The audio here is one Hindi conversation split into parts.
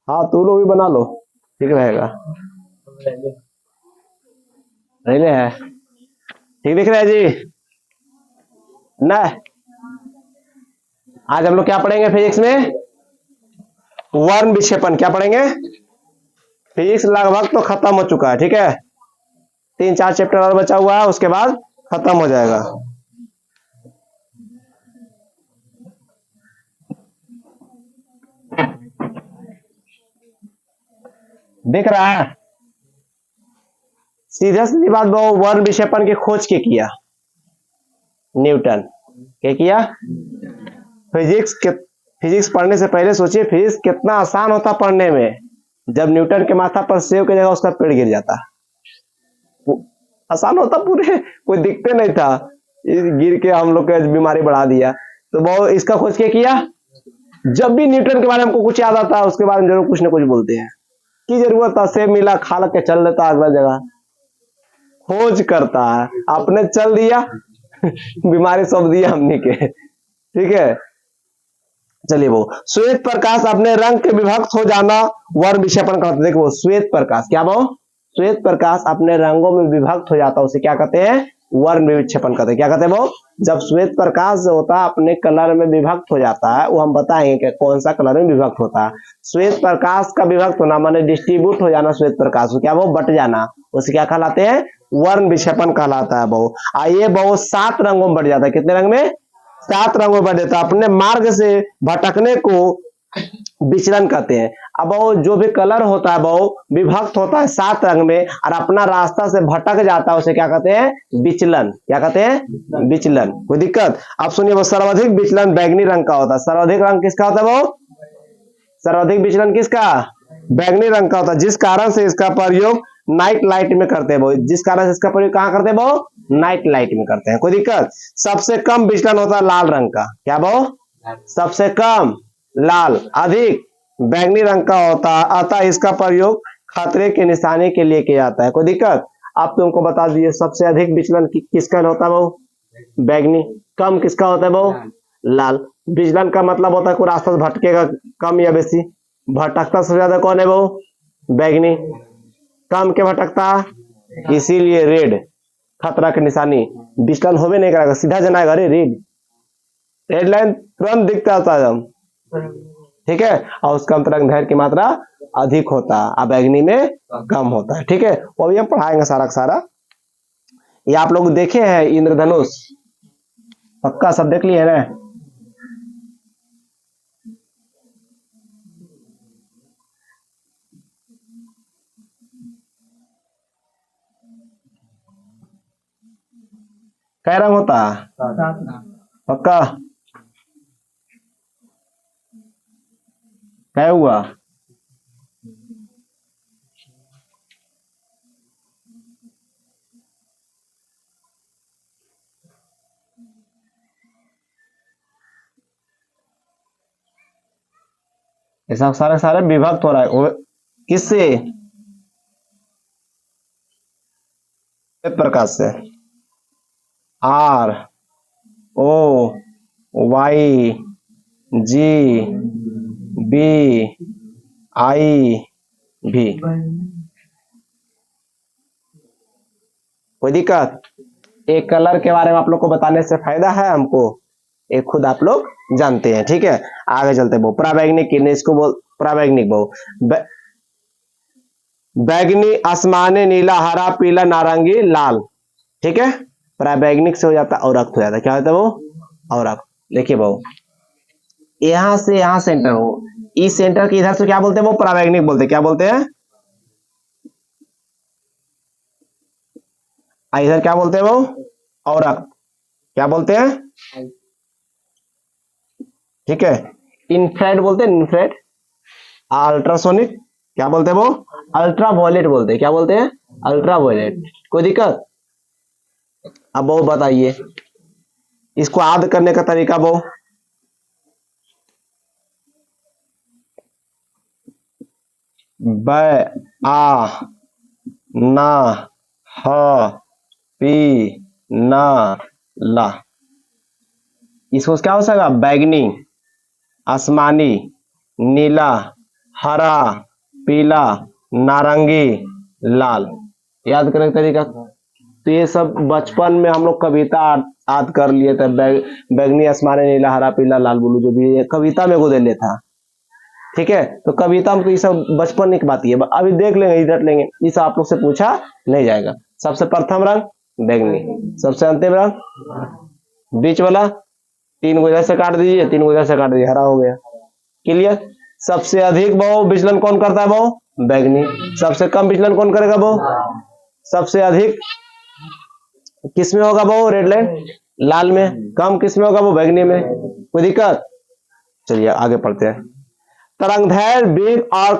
हाँ तू लोग भी बना लो, ठीक रहेगा। रेले है, ठीक दिख रहा है जी ना। आज हम लोग क्या पढ़ेंगे फिजिक्स में? वर्ण विक्षेपण। क्या पढ़ेंगे? फिजिक्स लगभग तो खत्म हो चुका है, ठीक है, 3-4 चैप्टर और बचा हुआ है, उसके बाद खत्म हो जाएगा। दिख रहा है? सीधा सीधी बात, वो वर्ण विक्षेपण की खोज के किया न्यूटन। क्या किया? फिजिक्स पढ़ने से पहले सोचिए फिजिक्स कितना आसान होता पढ़ने में, जब न्यूटन के माथा पर सेब की जगह उसका पेड़ गिर जाता। आसान होता पूरे, कोई दिखते नहीं था, गिर के हम लोग को बीमारी बढ़ा दिया। तो वो इसका खोज के किया। जब भी न्यूटन के बारे में हमको कुछ याद आता है उसके बारे में जरूर कुछ ना कुछ बोलते हैं। की जरूरत था, सेब मिला खा लग के चल देता अगला जगह। खोज करता है, आपने चल दिया बीमारी सब दिया हमने के, ठीक है। चलिए, वो श्वेत प्रकाश अपने रंग के विभक्त हो जाना वर्ण विक्षेपण कहते हैं। देखो श्वेत प्रकाश, क्या वो श्वेत प्रकाश अपने रंगों में विभक्त हो जाता है उसे क्या कहते हैं? वर्ण विक्षेपण कहते हैं। क्या कहते हैं वो? जब श्वेत प्रकाश जो होता है अपने कलर में विभक्त हो जाता है, वो हम बताएंगे कि कौन सा कलर में विभक्त होता है। श्वेत प्रकाश का विभक्त होना माने डिस्ट्रीब्यूट हो जाना, श्वेत प्रकाश क्या वो बट जाना, उसे क्या कहलाते हैं? वर्ण विक्षेपण कहलाता है। बहु आइए, बहु 7 रंगों में बढ़ जाता है। कितने रंग में? 7 रंगों में बढ़ जाता है। अपने मार्ग से भटकने को विचलन कहते हैं। अब वो जो भी कलर होता है वो विभक्त होता है 7 रंग में और अपना रास्ता से भटक जाता है, उसे क्या कहते हैं? विचलन। क्या कहते हैं? विचलन। कोई दिक्कत? आप सुनिए, वो सर्वाधिक विचलन बैगनी रंग का होता है। सर्वाधिक रंग किसका होता है? वो सर्वाधिक विचलन किसका? बैगनी रंग का होता है, जिस कारण से इसका प्रयोग नाइट लाइट में करते हैं। वो जिस कारण से इसका प्रयोग कहां करते हैं? वो नाइट लाइट में करते हैं। कोई दिक्कत? सबसे कम विचलन होता है लाल रंग का। क्या वो? सबसे कम लाल, अधिक बैगनी रंग का होता है, अतः इसका प्रयोग खतरे की निशानी के लिए किया जाता है। कोई दिक्कत? आप तुमको बता दिए सबसे अधिक विचलन किसका होता है? वो बैगनी। कम किसका होता है? वो लाल। विचलन का मतलब होता है कोई रास्ता से भटकेगा, कम या बेसी। भटकता सबसे ज्यादा कौन है? वो बैगनी। कम के भटकता, इसीलिए रेड, खतरा की निशानी। विचलन होवे नहीं करेगा, सीधा जनाएगा रे रेड। रेड लाइन तुरंत दिखता है, ठीक है। और उसका अंतरंग धैर्य की मात्रा अधिक होता है, अब बैगनी में कम होता है, ठीक है। वो भी हम पढ़ाएंगे सारा का सारा। ये आप लोग देखे हैं इंद्रधनुष? पक्का सब देख लिए ना? क्या रंग होता है? पक्का? क्या हुआ? ऐसा सारे सारे विभक्त हो रहा है किससे? प्रकाश से। R O Y G B I भी। कोई दिक्कत? एक कलर के बारे में आप लोग को बताने से फायदा है हमको, एक खुद आप लोग जानते हैं, ठीक है। आगे चलते बहु पराबैंगनिक, इसको बोल पराबैंगनिक बहु बैगनी, आसमानी, नीला, हरा, पीला, नारंगी, लाल, ठीक है। पराबैंगनिक से हो जाता है औरक्त हो जाता है। क्या होता है वो? औरक्त। देखिए बहु, यहां से यहां सेंटर हो, इस सेंटर के इधर से क्या बोलते हैं? वो पराबैंगनिक बोलते हैं। क्या बोलते हैं? इधर क्या बोलते हैं? वो औरक्त। क्या बोलते हैं? ठीक है। इन्फ्रारेड बोलते हैं, इन्फ्रारेड। अल्ट्रासोनिक क्या बोलते हैं? वो अल्ट्रा वायलेट बोलते हैं। क्या बोलते हैं? Ultraviolet. कोई दिक्कत? अब वो बताइए इसको याद करने का तरीका। वो ब आ ना ह पी ना ला, इसको क्या हो सकता? बैगनी, आसमानी, नीला, हरा, पीला, नारंगी, लाल। याद करने का तरीका, तो ये सब बचपन में हम लोग कविता याद कर लिए थे। बैगनी, आसमानी, नीला, हरा, पीला, लाल, ब्लू, जो भी ये कविता में गोदे ले था। ठीक है, तो कविता में तो ये सब बचपन की बात है। अभी देख लेंगे, इधर लेंगे, इस आप लोग से पूछा नहीं जाएगा। सबसे प्रथम रंग बैगनी, सबसे अंतिम रंग बीच वाला, 3 को इधर से काट दीजिए, 3 को इधर से काट दीजिए, हरा हो गया। क्लियर। सबसे अधिक बहु विचलन कौन करता है? बहु बैगनी। सबसे कम विचलन कौन करेगा? बहु। सबसे अधिक किस में होगा? बहु रेड लाइन लाल में। कम किस में होगा? वो बैगनी में। कोई दिक्कत? चलिए आगे पढ़ते हैं। तरंगदैर्घ्य, वेग और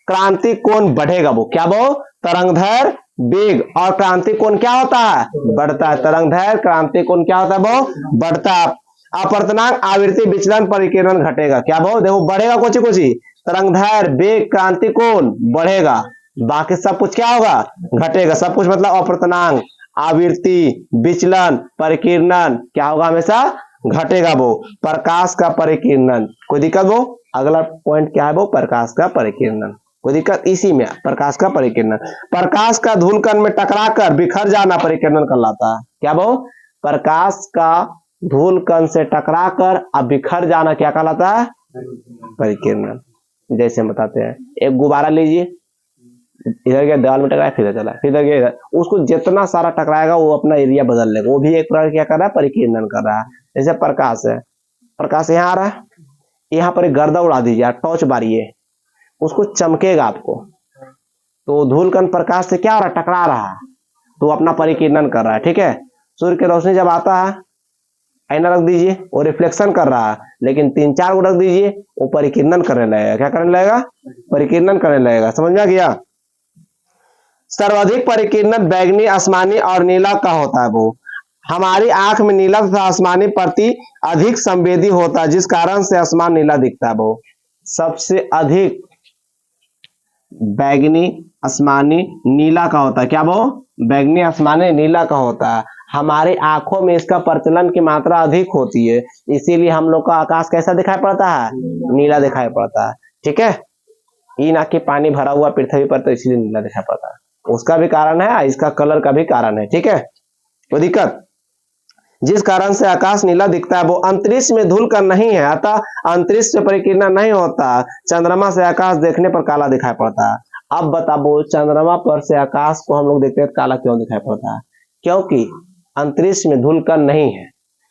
क्रांति कोण बढ़ेगा। वो क्या? वो तरंगदैर्घ्य, वेग और क्रांति कोण क्या होता है? बढ़ता है। तरंगदैर्घ्य, क्रांति कोण क्या होता है? वो बढ़ता है। अपवर्तनांक, आवृत्ति, विचलन, परिकीर्णन घटेगा। क्या? वो देखो बढ़ेगा, कोची कोची? तरंगदैर्घ्य, वेग, क्रांति कोण बढ़ेगा, बाकी सब कुछ क्या होगा? घटेगा। सब कुछ मतलब अपवर्तनांक, आवृत्ति, विचलन, परिकीर्णन क्या होगा? हमेशा घटेगा। वो प्रकाश का परिकीर्णन। कोई दिक्कत? वो अगला पॉइंट क्या है? वो प्रकाश का परिकीर्णन। कोई दिक्कत? इसी में प्रकाश का परिकीर्णन। प्रकाश का धूलकण में टकराकर बिखर जाना परिकीर्णन कहलाता है। क्या? वो प्रकाश का धूलकण से टकराकर अब बिखर जाना क्या कहलाता है? परिकीर्णन। जैसे बताते हैं, एक गुब्बारा लीजिए, इधर गया दीवार में टकराया, फिर चला, फिर इधर गया इधर, उसको जितना सारा टकराएगा वो अपना एरिया बदल लेगा। वो भी एक प्रकार क्या कर रहा है? परिकीर्णन कर रहा है। जैसे प्रकाश है, प्रकाश यहाँ आ रहा है, यहाँ पर एक गर्दा उड़ा दीजिए, टॉर्च मारिए, उसको चमकेगा आपको, तो धूलकण प्रकाश से क्या हो रहा है? टकरा रहा है, तो अपना परिकीर्णन कर रहा है। ठीक है। सूर्य की रोशनी जब आता है, आईना रख दीजिए, वो रिफ्लेक्शन कर रहा है, लेकिन 3-4 को रख दीजिए, वो परिकीर्णन करने लगेगा। क्या करने लगेगा? परिकीर्णन करने लगेगा। समझ में आ गया? सर्वाधिक परिकीर्णन बैगनी, आसमानी और नीला का होता है। वो हमारी आंख में नीला तथा आसमानी प्रति अधिक संवेदी होता है, जिस कारण से आसमान नीला दिखता है। वो सबसे अधिक बैगनी, आसमानी, नीला का होता है। क्या? वो बैगनी, आसमानी, नीला का होता है। हमारी आंखों में इसका प्रचलन की मात्रा अधिक होती है, इसीलिए हम लोग का आकाश कैसा दिखाई पड़ता है? नीला दिखाई पड़ता है। ठीक है। इन आंख के पानी भरा हुआ पृथ्वी पर, तो इसीलिए नीला दिखाई पड़ता है। उसका भी कारण है, इसका कलर का भी कारण है। ठीक है। कोई दिक्कत? जिस कारण से आकाश नीला दिखता है। वो अंतरिक्ष में धूलकण नहीं है, अतः अंतरिक्ष से परिकीर्णन नहीं होता। चंद्रमा से आकाश देखने पर काला दिखाई पड़ता है। अब बताओ, चंद्रमा पर से आकाश को हम लोग देखते हैं, काला क्यों दिखाई पड़ता है? क्योंकि अंतरिक्ष में धूलकण नहीं है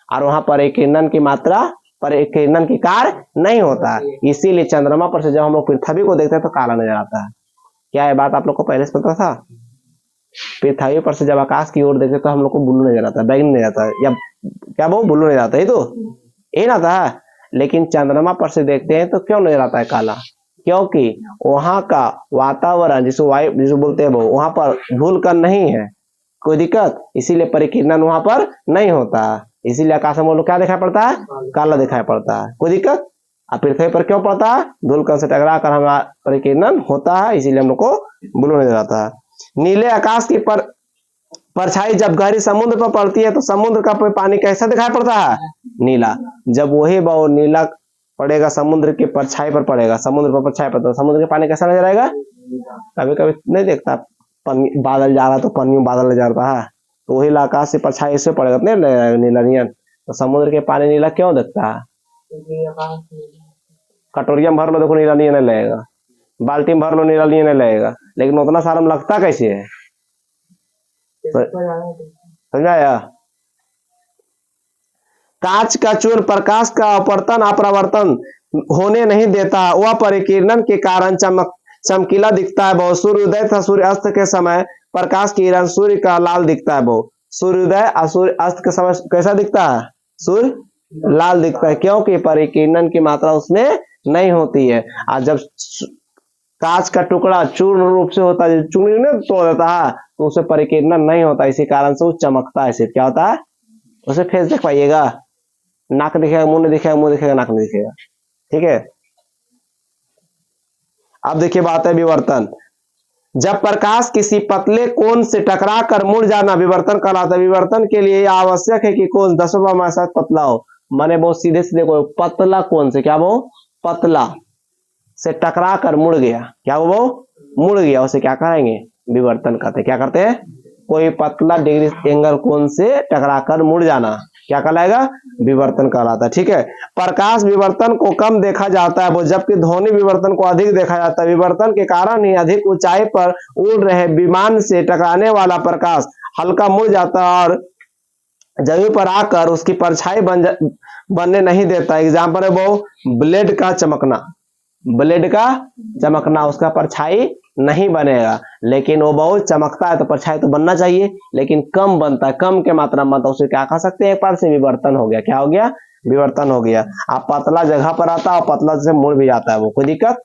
और वहां परिकीर्णन की मात्रा, परिकीर्णन की कार्य नहीं होता है, इसीलिए चंद्रमा पर से जब हम लोग पृथ्वी को देखते हैं तो काला नजर आता है। क्या ये बात आप लोग को पहले से पता था? पृथ्वी पर से जब आकाश की ओर देखते तो हम लोग को ब्लू नजर आता है, बैगनी नजर आता है, या क्या वो ब्लू नजर आता है? तो ये ना था। लेकिन चंद्रमा पर से देखते हैं तो क्यों नजर आता है काला? क्योंकि वहां का वातावरण, जिसको वायु जिसको बोलते हैं, वो वहां पर धूलकण नहीं है। कोई दिक्कत? इसीलिए परिकीर्णन वहां पर नहीं होता, इसीलिए आकाश में हम लोग क्या दिखाई पड़ता है? काला दिखाई पड़ता है। कोई दिक्कत? अब पृथ्वी पर क्यों पड़ता है? धूलकण से टकरा कर हमारा परिकीर्णन होता है, इसीलिए हम लोग को ब्लू नजर आता है। नीले आकाश की परछाई जब गहरी समुद्र पर पड़ती है तो समुद्र का पानी कैसा दिखाई पड़ता है? नीला। जब वही वो नीला पड़ेगा, समुद्र की परछाई पर पड़ेगा, समुद्र पर परछाई पड़ता है, समुद्र के पानी कैसा नजर आएगा? कभी कभी नहीं देखता, बादल जा रहा तो पानी में बादल नजर आता है, तो वही आकाश से परछाई इससे पड़ेगा नहीं नीला नियन, तो समुद्र के पानी नीला क्यों दिखता है? कटोरिया में भर लो, देखो नीला नहीं लगेगा, बाल्टी में भर लो नीला नहीं लगेगा, लेकिन उतना सारा में लगता कैसे है? समझ आया? कांच का चूर्ण प्रकाश का अपवर्तन अपरावर्तन होने नहीं देता, वह परिकीर्णन के कारण चमकीला दिखता है। बहुत सूर्योदय तथा सूर्य अस्त के समय प्रकाश की किरण सूर्य का लाल दिखता है। बहुत सूर्योदय और सूर्य अस्त के समय कैसा दिखता है? सूर्य लाल दिखता है, क्योंकि परिकीर्णन की मात्रा उसमें नहीं होती है। और जब कांच का टुकड़ा चूर्ण रूप से होता है, चूर्ण ने तोड़ देता है, तो उसे परिकीर्णन नहीं होता, इसी कारण से वो चमकता है। सिर्फ क्या होता है? उसे फेस देख पाइएगा, नाक दिखेगा, मुंह नहीं दिखेगा, मुंह दिखेगा, नाक नहीं दिखेगा। ठीक है। अब देखिए बात है विवर्तन। जब प्रकाश किसी पतले कोण से टकरा कर मुड़ जाना विवर्तन कहलाता है। विवर्तन के लिए आवश्यक है कि कोण 10 पतला हो, माने बहुत सीधे सीधे कोई पतला कोण से, क्या वो पतला से टकरा कर मुड़ गया, क्या वो मुड़ गया, उसे क्या कहेंगे, विवर्तन कहते हैं। क्या करते हैं, कोई पतला डिग्री एंगल कोण से टकराकर मुड़ जाना क्या कहलाएगा, विवर्तन कहलाता है। ठीक है, प्रकाश विवर्तन को कम देखा जाता है वो, जबकि ध्वनि विवर्तन को अधिक देखा जाता है। विवर्तन के कारण ही अधिक ऊंचाई पर उड़ रहे विमान से टकराने वाला प्रकाश हल्का मुड़ जाता है और जमीन पर आकर उसकी परछाई बनने नहीं देता। एग्जाम्पल है वो ब्लेड का चमकना, ब्लेड का चमकना, उसका परछाई नहीं बनेगा, लेकिन वो बहुत चमकता है तो परछाई तो बनना चाहिए, लेकिन कम बनता है, कम के मात्रा में बनता है, उसे क्या कह सकते हैं, एक बार से विवर्तन हो गया। क्या हो गया, विवर्तन हो गया। आप पतला जगह पर आता है और पतला से मुड़ भी जाता है वो, कोई दिक्कत।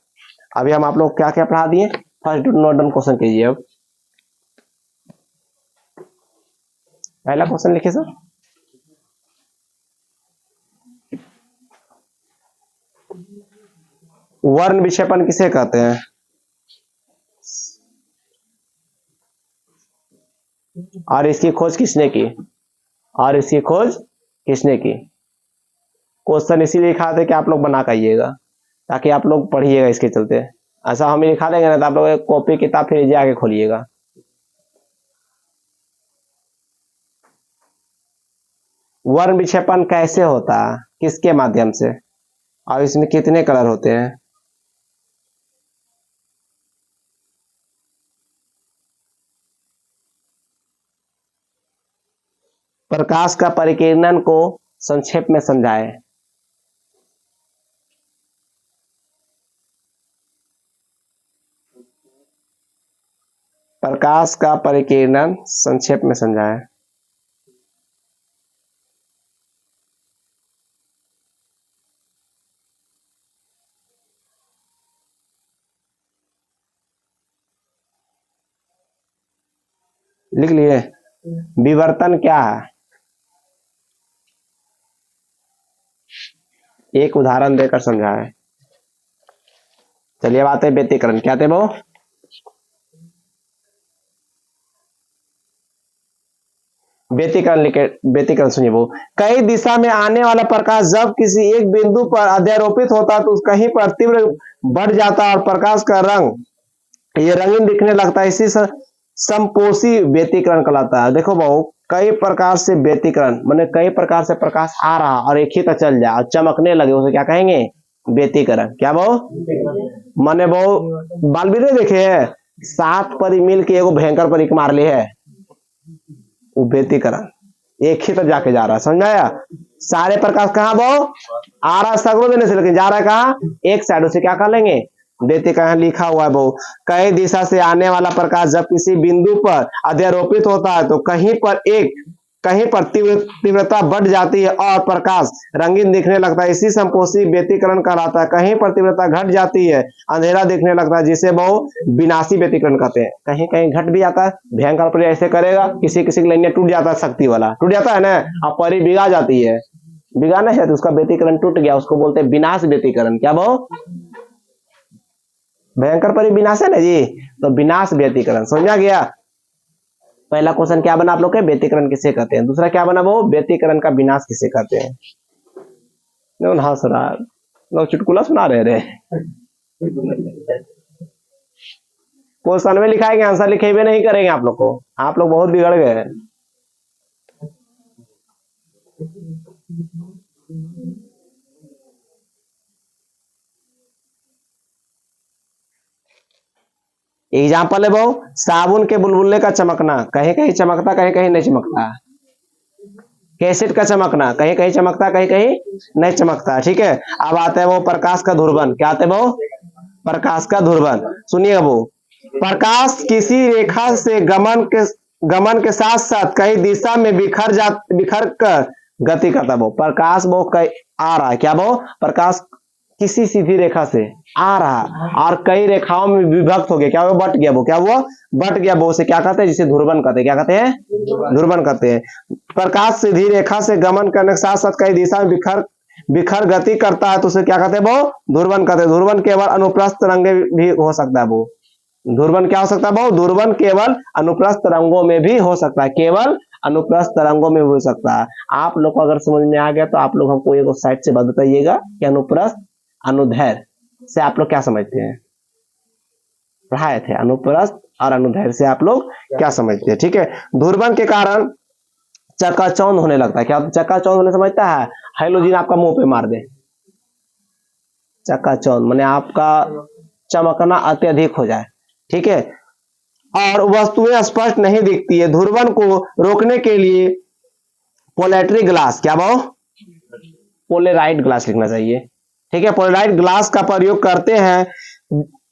अभी हम आप लोग क्या क्या पढ़ा दिए, फर्स्ट नोट डाउन क्वेश्चन कीजिए। अब पहला क्वेश्चन लिखिए सर, वर्ण विक्षेपण किसे कहते हैं, और इसकी खोज किसने की, और इसकी खोज किसने की। क्वेश्चन इसीलिए लिखा था कि आप लोग बना करिएगा ताकि आप लोग पढ़िएगा इसके चलते। ऐसा हम ही लिखा देंगे ना तो आप लोग कॉपी किताब फिर जाके खोलिएगा। वर्ण विक्षेपण कैसे होता है, किसके माध्यम से, और इसमें कितने कलर होते हैं। प्रकाश का परिकीर्णन को संक्षेप में समझाएं। प्रकाश का परिकीर्णन संक्षेप में समझाएं। लिख लिए। विवर्तन क्या है, एक उदाहरण देकर समझाएं। चलिए बात है व्यतिकरण, क्या थे वो, व्यतिकरण लिखे, व्यतिकरण सुनिए। वो कई दिशा में आने वाला प्रकाश जब किसी एक बिंदु पर अध्यारोपित होता है तो कहीं पर तीव्र बढ़ जाता है और प्रकाश का रंग ये रंगीन दिखने लगता है, इसी समपोषी व्यतिकरण कहलाता है। देखो बहु कई प्रकार से व्यतिकरण माने कई प्रकार से प्रकाश आ रहा और एक ही तरह चल जाए और चमकने लगे, उसे क्या कहेंगे, व्यतिकरण। क्या बहु माने बहु बालवीर देखे है 7 परी मिल के एगो भयंकर परी मार ली है, वो व्यतिकरण एक ही तरफ जाके जा रहा है, समझ आया। सारे प्रकाश कहाँ बहु आ रहा है सगरों देने से, लेकिन जा रहा है कहाँ, एक साइड, उसे क्या कर लेंगे, व्यतिकरण लिखा हुआ है बहु। कई दिशा से आने वाला प्रकाश जब किसी बिंदु पर अध्यारोपित होता है तो कहीं पर तीव्रता बढ़ जाती है और प्रकाश रंगीन दिखने लगता है, इसी समपोषी व्यतिकरण कहलाता है। कहीं पर तीव्रता घट जाती है, अंधेरा दिखने लगता है, जिसे बहु विनाशी व्यतिकरण कहते हैं। कहीं कहीं घट भी जाता है, भयंकर परी ऐसे करेगा, किसी किसी की लाइन टूट जाता है, शक्ति वाला टूट जाता है ना, और परी बिगा जाती है, बिगाना है तो उसका व्यतिकरण टूट गया, उसको बोलते हैं विनाश व्यतिकरण। क्या बहु भयंकर परी विनाश है ना जी, तो विनाश व्यतिकरण, समझा गया। पहला क्वेश्चन क्या बना आप लोग के, व्यतिकरण किसे कहते हैं, दूसरा क्या बना वो व्यतिकरण का विनाश किसे कहते हैं। हंस रहा लोग चुटकुला सुना रहे क्वेश्चन में लिखाएंगे, आंसर लिखे हुए नहीं करेंगे आप लोग को, आप लोग बहुत बिगड़ गए हैं। एग्जाम्पल है वो साबुन के बुलबुले का चमकना, कहीं कहीं चमकता कहीं कहीं नहीं चमकता। कैसेट का चमकना, कहीं कहीं चमकता कहीं कहीं नहीं चमकता। ठीक है, अब आता है वो प्रकाश का ध्रुवन, क्या आते है वो, प्रकाश का ध्रुवन। सुनिए वो प्रकाश किसी रेखा से गमन के साथ साथ कई दिशा में बिखर कर गति करता। वो प्रकाश वो आ रहा है, क्या वो प्रकाश किसी सीधी रेखा से आ रहा और कई रेखाओं में विभक्त हो गया, क्या वो बट गया, वो क्या हुआ, बट गया, वो से क्या कहते हैं, जिसे ध्रुवन कहते हैं। क्या कहते हैं, ध्रुवन कहते हैं। प्रकाश सीधी रेखा से गमन करने के साथ साथ कई दिशा में बिखर गति करता है तो उसे क्या कहते हैं, वो ध्रुवन कहते हैं। ध्रुवन केवल अनुप्रस्थ तरंगे भी हो सकता है, वो ध्रुवन क्या हो सकता है, वो ध्रुवन केवल अनुप्रस्थ तरंगों में भी हो सकता है, केवल अनुप्रस्थ तरंगों में हो सकता है। आप लोग को अगर समझ में आ गया तो आप लोग हमको एक साइड से बताइएगा कि अनुप्रस्थ अनुदैर्घ्य से आप लोग क्या समझते हैं? पढ़ाए थे अनुप्रस्थ और अनुदैर्घ्य से आप लोग क्या समझते हैं? ठीक है, धूर्बन के कारण चकाचौंध होने लगता है। क्या चकाचौंध होने समझता है? हाइलोजन आपका मुंह पे मार दे, चकाचौंध माने आपका चमकना अत्यधिक हो जाए। ठीक है, और वस्तुएं स्पष्ट नहीं दिखती है। धूर्बन को रोकने के लिए पोलेटरी ग्लास, क्या भाव? पोलेराइड ग्लास लिखना चाहिए। ठीक है, पोलेराइड ग्लास का प्रयोग करते हैं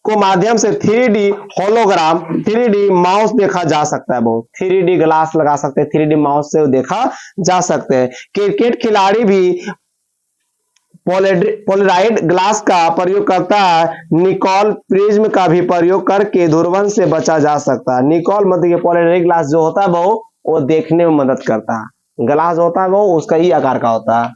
को माध्यम से 3D होलोग्राम, 3D माउस देखा जा सकता है। बहुत 3D ग्लास लगा सकते हैं, 3D माउस से देखा जा सकते हैं। क्रिकेट खिलाड़ी भी पोलेराइड ग्लास का प्रयोग करता है। निकोल प्रिज्म का भी प्रयोग करके धूर्बन से बचा जा सकता है। निकोल मतलब पोलेराइड ग्लास जो होता है वो देखने में मदद करता है। ग्लास होता है वो उसका ही आकार का होता है।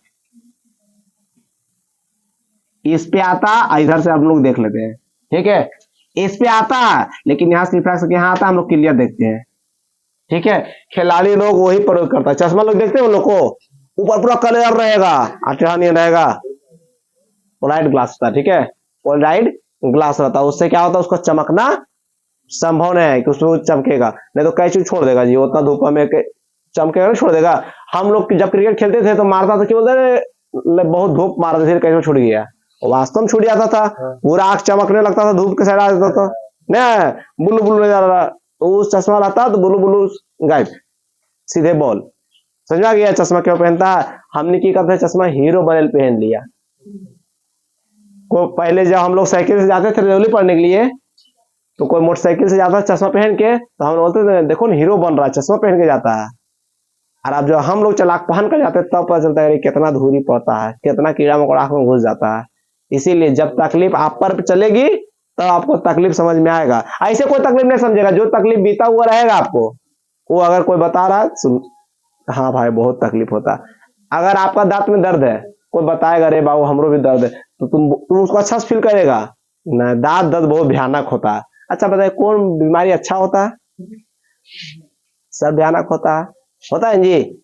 इस पे आता, इधर से हम लोग देख लेते हैं। ठीक है, इस पे आता है लेकिन यहाँ से यहाँ आता है, हम लोग क्लियर देखते हैं। ठीक है, खिलाड़ी लोग वही प्रयोग करता है। चश्मा लोग देखते हैं उन लोग को ऊपर पूरा क्लियर रहेगा, अटहा नहीं रहेगा, पोलराइड ग्लास होता है। ठीक है, पोलराइड ग्लास रहता है, उससे क्या होता है, उसको चमकना संभव नहीं है कि उसमें चमकेगा, नहीं तो कई चीज छोड़ देगा जी, उतना धूप में चमकेगा नहीं, छोड़ देगा। हम लोग जब क्रिकेट खेलते थे तो मारता था, क्या बोलते बहुत धूप मारते थे, कैसे छूट गया, वास्तव में छूट जाता था, पूरा आंख चमकने लगता था, धूप के साइड आ जाता था, नहीं बुल्लू बुल्लू जा रहा, तो उस चश्मा लाता तो बुल्लू बुल्लू गायब, सीधे बॉल। समझ आ गया चश्मा क्यों पहनता है? हमने की करते चश्मा हीरो बनेल पहन लिया। को पहले जब हम लोग साइकिल से जाते थे रेवली पढ़ने के लिए, तो कोई मोटरसाइकिल से जाता चश्मा पहन के, तो हम बोलते थे देखो ना हीरो बन रहा है, चश्मा पहन के जाता है। और अब जो हम लोग चलाक पहन कर जाते तब पता चलता है कितना धूरी पड़ता है, कितना कीड़ा मकोड़ा आंख में घुस जाता है। इसीलिए जब तकलीफ आप पर चलेगी तब आपको तकलीफ समझ में आएगा, ऐसे कोई तकलीफ नहीं समझेगा। जो तकलीफ बीता हुआ रहेगा आपको, वो अगर कोई बता रहा है सुन, हाँ भाई बहुत तकलीफ होता है। अगर आपका दांत में दर्द है, कोई बताएगा अरे बाबू हमरो भी दर्द है, तो तुम उसको अच्छा से फील करेगा ना। दांत दर्द बहुत भयानक होता है। अच्छा बताइए कौन बीमारी अच्छा होता है? सब भयानक होता है जी।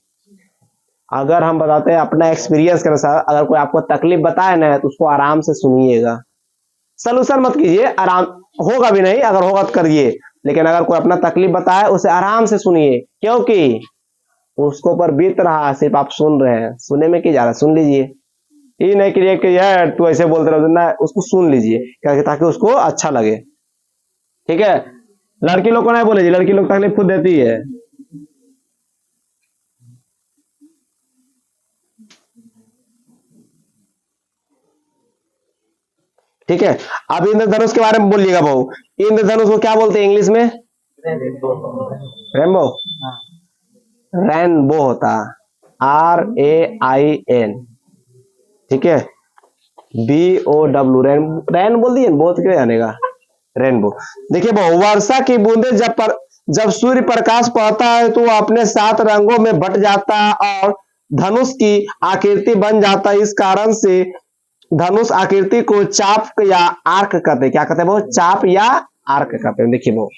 अगर हम बताते हैं अपना एक्सपीरियंस के अनुसार, अगर कोई आपको तकलीफ बताए ना तो उसको आराम से सुनिएगा, सलूशन मत कीजिए, आराम होगा भी नहीं, अगर होगा तो करिए, लेकिन अगर कोई अपना तकलीफ बताए उसे आराम से सुनिए, क्योंकि उसको पर बीत रहा है, सिर्फ आप सुन रहे हैं, सुनने में क्या जा रहा है, सुन लीजिए। ये नहीं कि यार तू ऐसे बोलते रहो ना, उसको सुन लीजिए ताकि उसको अच्छा लगे। ठीक है, लड़की लोग को नहीं बोले जी, लड़की लोग तकलीफ खुद देती है। ठीक है, अब इंद्रधनुष के बारे में बोलिएगा भाऊ। इंद्रधनुष को क्या बोलते हैं इंग्लिश में? रेनबो, रेनबो होता, RAIN। ठीक है, BOW, रैन बोल दिए, बहुत क्यों जानेगा, रेनबो। देखिए भाऊ, वर्षा की बूंदे जब सूर्य प्रकाश पड़ता है तो वो अपने 7 रंगों में बट जाता है और धनुष की आकृति बन जाता है। इस कारण से धनुष आकृति को चाप या आर्क कहते हैं। क्या कहते हैं वो? चाप या आर्क कहते हैं। देखिए वो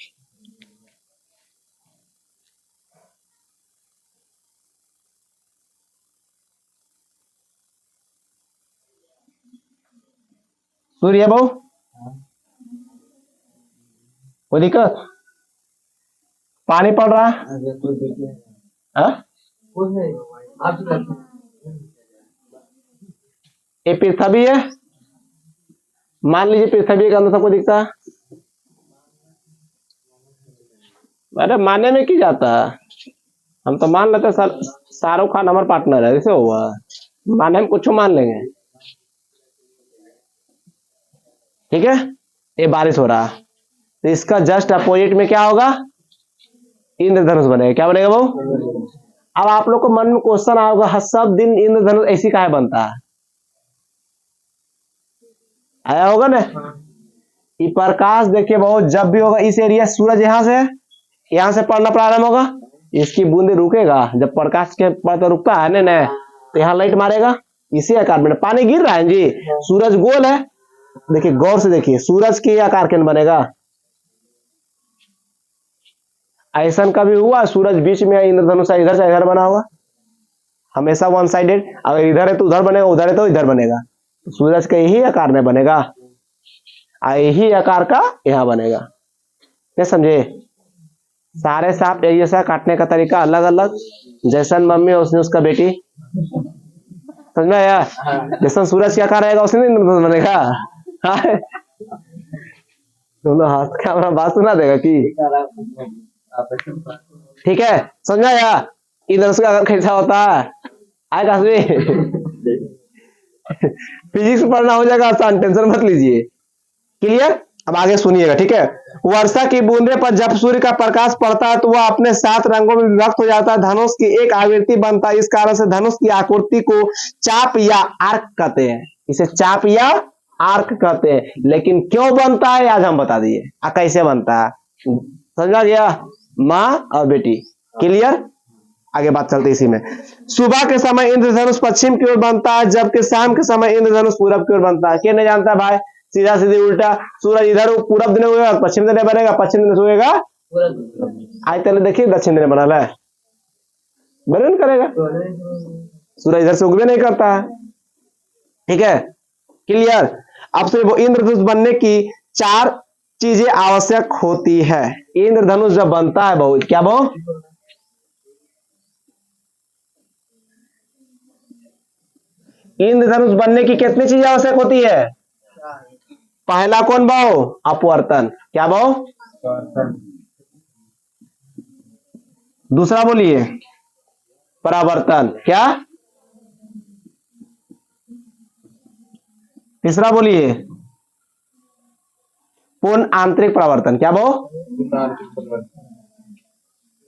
सूर्य बहु, कोई दिक्कत? पानी पड़ रहा है, ये पृथ्वी है, मान लीजिए पृथ्वी के अंदर सबको दिखता है। अरे मानने में की जाता है, हम तो मान लेते हैं शाहरुख खान हमारा पार्टनर है, कैसे हुआ, माने हम कुछ मान लेंगे। ठीक है, ये बारिश हो रहा है, तो इसका जस्ट अपोजिट में क्या होगा? इंद्रधनुष बनेगा। क्या बनेगा वो? अब आप लोग को मन में क्वेश्चन आएगा, सब दिन इंद्रधनुष ऐसी काहे बनता है? आया होगा ना, ये प्रकाश देखिए बहुत, जब भी होगा इस एरिया सूरज यहाँ से पड़ना प्रारंभ होगा, इसकी बूंदे रुकेगा, जब प्रकाश के पड़ता रुकता है ना, तो यहाँ लाइट मारेगा, इसी आकार में पानी गिर रहा है जी। सूरज गोल है, देखिए गौर से देखिए, सूरज के आकार के बनेगा। ऐसा कभी हुआ सूरज बीच में, इंद्रधनुष इधर से इधर बना हुआ? हमेशा वन साइडेड, अगर इधर है तो उधर बनेगा, उधर है तो इधर बनेगा, तो सूरज के ही आकार में बनेगा। यही आकार का यहाँ बनेगा। क्या समझे? सारे सांप एक जैसा, काटने का तरीका अलग अलग, जैसन मम्मी उसने उसका बेटी, समझ में आया? जैसन सूरज क्या आकार रहेगा उसने नहीं बनेगा। हाँ? दोनों हाथ का हमारा बात सुना देगा कि ठीक है, समझ में आया? इधर उसका आकार कैसा होता है आएगा फिजिक्स पढ़ना हो जाएगा आसान, टेंशन मत लीजिए। क्लियर? अब आगे सुनिएगा, ठीक है। वर्षा की बूंदे पर जब सूर्य का प्रकाश पड़ता है तो वह अपने 7 रंगों में विभक्त हो जाता है, धनुष की एक आवृत्ति बनता है। इस कारण से धनुष की आकृति को चाप या आर्क कहते हैं। इसे चाप या आर्क कहते हैं। लेकिन क्यों बनता है आज हम बता दिए, कैसे बनता है, समझा गया? माँ और बेटी। क्लियर? आगे बात चलती इसी में। सुबह के समय इंद्रधनुष पश्चिम की ओर बनता है, जबकि शाम के समय इंद्रधनुष पूरब की ओर बनता है। क्या नहीं जानता भाई? सीधा सीधी उल्टा, सूरज इधर पूरब दिन उगेगा, पश्चिम दिन बनेगा, पश्चिम दिन उगेगा, आज तक देखिए दक्षिण दिन बना है, बने करेगा, सूरज इधर से उगवे नहीं करता है। ठीक है, क्लियर? अब से वो इंद्रधनुष बनने की 4 चीजें आवश्यक होती है। इंद्रधनुष जब बनता है बहुत, क्या बहु? इंद्रधनुष बनने की कितनी चीजें आवश्यक होती है? पहला कौन भाव? अपवर्तन। क्या भाव? दूसरा बोलिए, परावर्तन। क्या? तीसरा बोलिए, पूर्ण आंतरिक परावर्तन। क्या भाव?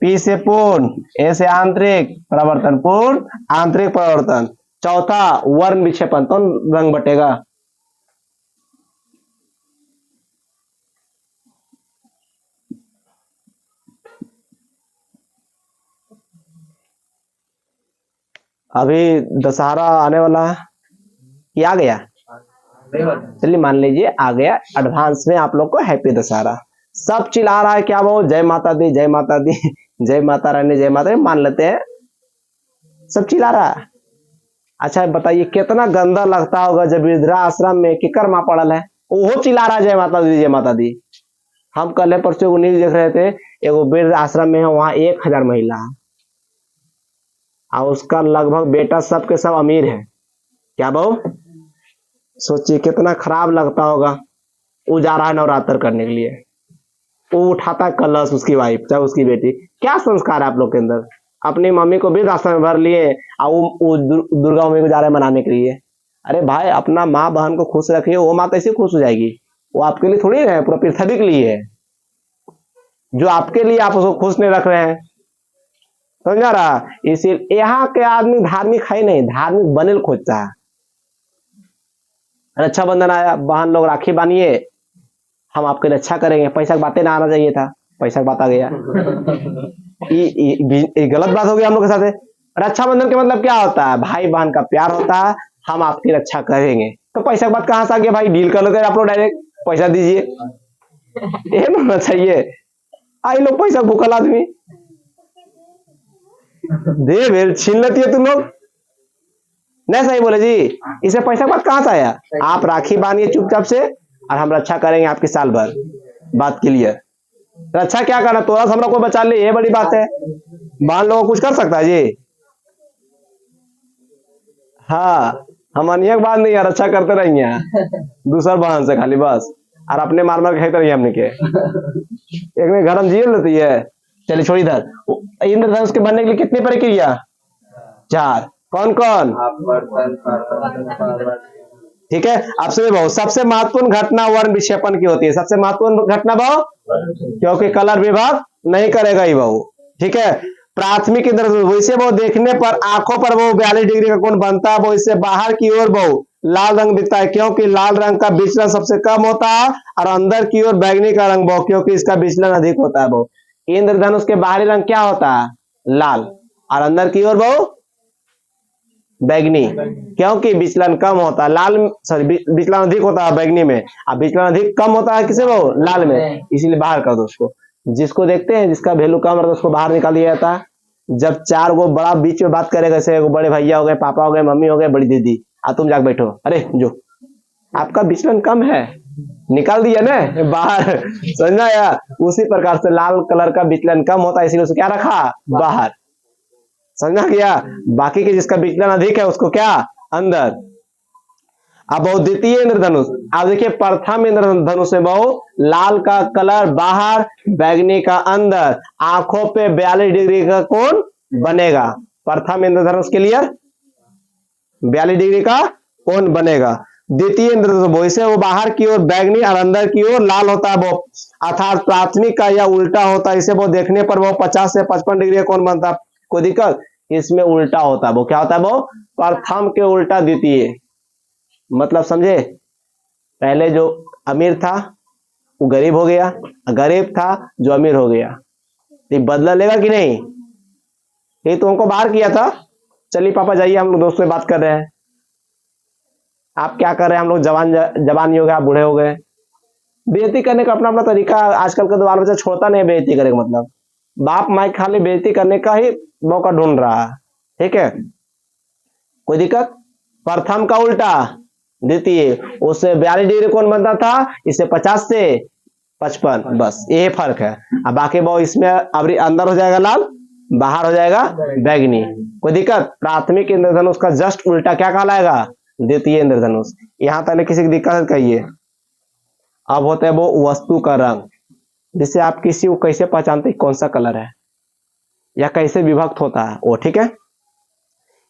पी से पूर्ण, ए से आंतरिक परावर्तन, पूर्ण आंतरिक परावर्तन। चौथा वर्ण विक्षेपन, तो रंग बटेगा। अभी दशहरा आने वाला है, क्या आ गया? चलिए मान लीजिए आ गया, एडवांस में आप लोग को हैप्पी दशहरा। सब चिल्ला रहा है, क्या वो जय माता दी, जय माता दी, जय माता रानी, जय माता रानी, मान लेते हैं, सब चिल्ला रहा है। अच्छा बताइए कितना गंदा लगता होगा जब वृद्धाश्रम में किकर माँ पड़ल है, वो चिल्ला रहा है जय माता दी, जय माता दी। हम कल परसों न्यूज देख रहे थे, एगो वृद्ध आश्रम में है, वहां 1000 महिला है और उसका लगभग बेटा सब के सब अमीर है। क्या बहु? सोचिए कितना खराब लगता होगा। वो जा रहा है नवरात्र करने के लिए, वो उठाता है कलश, उसकी वाइफ चाहे उसकी बेटी। क्या संस्कार है आप लोग के अंदर? अपनी मम्मी को वृद्ध आश्रम में भर लिए और वो दुर्गा मम्मी को जा रहे हैं मनाने के लिए। अरे भाई अपना माँ बहन को खुश रखिए, वो माँ कैसे खुश हो जाएगी? वो आपके लिए थोड़ी है, पूरा पृथ्वी के लिए है। जो आपके लिए आप उसको खुश नहीं रख रहे हैं, समझा रहा? इसीलिए यहाँ के आदमी धार्मिक है नहीं, धार्मिक बनेल खोजता है। रक्षाबंधन आया, बहन लोग राखी बांधिए, हम आपकी रक्षा करेंगे। पैसा की बातें ना आना चाहिए था, पैसा की बात आ गया। ये गलत बात हो गई हम लोग के साथ। रक्षाबंधन का मतलब क्या होता है? भाई बहन का प्यार होता है, हम आपकी रक्षा करेंगे। तो पैसा की बात कहां से आ गया भाई? डील कर लेते आप लोग, डायरेक्ट पैसा दीजिए, ये होना चाहिए। आई लोग पैसा भूखल आदमी दे भेल छीन लेती है तुम लोग, नहीं सही बोले जी? इसे पैसा की बात कहां से आया? आप राखी बांधिए चुपचाप से और हम रक्षा करेंगे आपकी साल भर। बात क्लियर? रक्षा क्या करना, तोरा से हमरा को बचा ले, ये बड़ी बात है। बहन लोग कुछ कर सकता है जी? हाँ, हम अनेक बात नहीं है, रक्षा करते रहेंगे दूसर बहन से खाली बस, और अपने मार मार के खेते रहिए हमने के। एक में घर हम जी लेती है। चलिए छोड़ी इधर। इंद्रधनुष के बनने के लिए कितनी प्रक्रिया? 4। कौन कौन? ठीक है, आपसे बहुत सबसे महत्वपूर्ण घटना वर्ण विक्षेपण की होती है। सबसे महत्वपूर्ण घटना बहु, क्योंकि कलर विभाग नहीं करेगा ही बहु। ठीक है, प्राथमिक इंद्रधनुष वैसे वो देखने पर आंखों पर वो 42 डिग्री का कोण बनता है, वो इससे बाहर की ओर बहु लाल रंग दिखता है, क्योंकि लाल रंग का विचलन सबसे कम होता है, और अंदर की ओर बैगनी का रंग बहु, क्योंकि इसका विचलन अधिक होता है बहु। इंद्रधनुष के बाहरी रंग क्या होता है? लाल, और अंदर की ओर बहु बैगनी, क्योंकि विचलन कम होता है लाल, सॉरी विचलन अधिक होता है बैगनी में, और विचलन अधिक कम होता है किसे वो? लाल में, इसीलिए बाहर कर दो उसको। जिसको देखते हैं जिसका वैल्यू कम रहता है उसको बाहर निकाल दिया जाता है। जब 4 गो बड़ा बीच में बात करेगा, जैसे बड़े भैया हो गए, पापा हो गए, मम्मी हो गए, बड़ी दीदी, तुम जाके बैठो, अरे जो आपका विचलन कम है निकाल दिया ना बाहर, समझना यार। उसी प्रकार से लाल कलर का विचलन कम होता है, इसीलिए उसको क्या रखा, बाहर। समझना क्या, बाकी के जिसका विचलन अधिक है उसको क्या, अंदर। अब बहु द्वितीय इंद्रधनुष, अब देखिए प्रथम इंद्रधनुष में बहु लाल का कलर बाहर, बैगनी का अंदर, आंखों पे 42 डिग्री का कोण बनेगा। प्रथम इंद्रधनुष के लिए 42 डिग्री का कोण बनेगा। द्वितीय इंद्रधनुष वो इसे वो बाहर की ओर बैगनी और अंदर की ओर लाल होता है वो, अर्थात प्राथमिक का या उल्टा होता है। इसे वो देखने पर वो 50 से 55 डिग्री का कोण बनता है। कोई दिक्कत, इसमें उल्टा होता है वो, क्या होता है वो, प्रथम के उल्टा द्वितीय। मतलब समझे, पहले जो अमीर था वो गरीब हो गया, गरीब था जो अमीर हो गया, ये बदला लेगा कि नहीं। ये तो हमको बाहर किया था। चलिए पापा जाइए, हम लोग दोस्तों से बात कर रहे हैं। आप क्या कर रहे हैं, हम लोग जवान नहीं हो गए, आप बूढ़े हो गए। बेइज्जती करने का अपना अपना तरीका, आजकल का तो बाल बच्चा छोड़ता नहीं बेइज्जती करने का, मतलब बाप माई खाली बेइज्जती करने का ही मौका ढूंढ रहा है। ठीक है, कोई दिक्कत। प्रथम का उल्टा द्वितीय, उससे 42 डिग्री कोण बनता था, इससे 50 से 55, बस ये फर्क है। अब बाकी वो इसमें अब अंदर हो जाएगा लाल, बाहर हो जाएगा बैगनी। कोई दिक्कत। प्राथमिक इंद्रधनुष का जस्ट उल्टा क्या कहलाएगा, द्वितीय इंद्रधनुष। यहां तक किसी की दिक्कत कहिए। अब होता है वो वस्तु का रंग, जिससे आप किसी को कैसे पहचानते कौन सा कलर है या कैसे विभक्त होता है वो। ठीक है,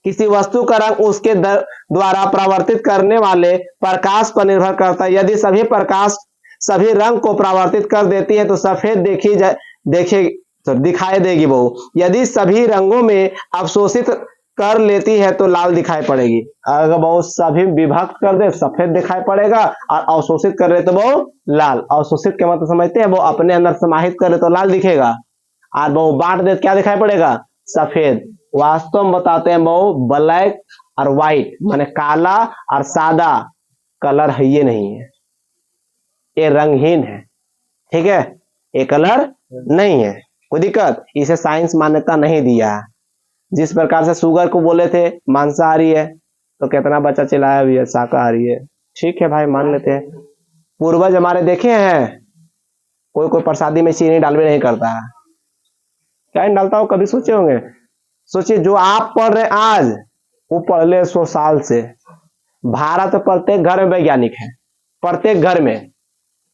किसी वस्तु का रंग उसके द्वारा परावर्तित करने वाले प्रकाश पर निर्भर करता है। यदि सभी प्रकाश सभी रंग को परावर्तित कर देती है तो सफेद दिखाई देगी वो। यदि सभी रंगों में अवशोषित कर लेती है तो लाल दिखाई पड़ेगी। अगर वो सभी विभक्त कर दे सफेद दिखाई पड़ेगा, और अवशोषित कर रहे तो वो लाल। अवशोषित के मतलब समझते हैं, वो अपने अंदर समाहित करे तो लाल दिखेगा, और वो बांट दे क्या दिखाई पड़ेगा, सफेद। वास्तव में बताते हैं वो ब्लैक और व्हाइट माने काला और सादा कलर है, ये नहीं है, ये रंगहीन है। ठीक है, ये कलर नहीं है। कोई दिक्कत, इसे साइंस मान्यता नहीं दिया है। जिस प्रकार से शुगर को बोले थे मांसाहारी है, तो कितना बच्चा चिल्लाया भी है शाकाहारी है। ठीक है भाई, मान लेते हैं। पूर्वज हमारे देखे हैं, कोई कोई प्रसादी में चीनी डालवे नहीं करता है, क्या नहीं डालता हो, कभी सोचे होंगे। सोचिए, जो आप पढ़ रहे आज वो पहले 100 साल से। भारत प्रत्येक घर में वैज्ञानिक है, प्रत्येक घर में।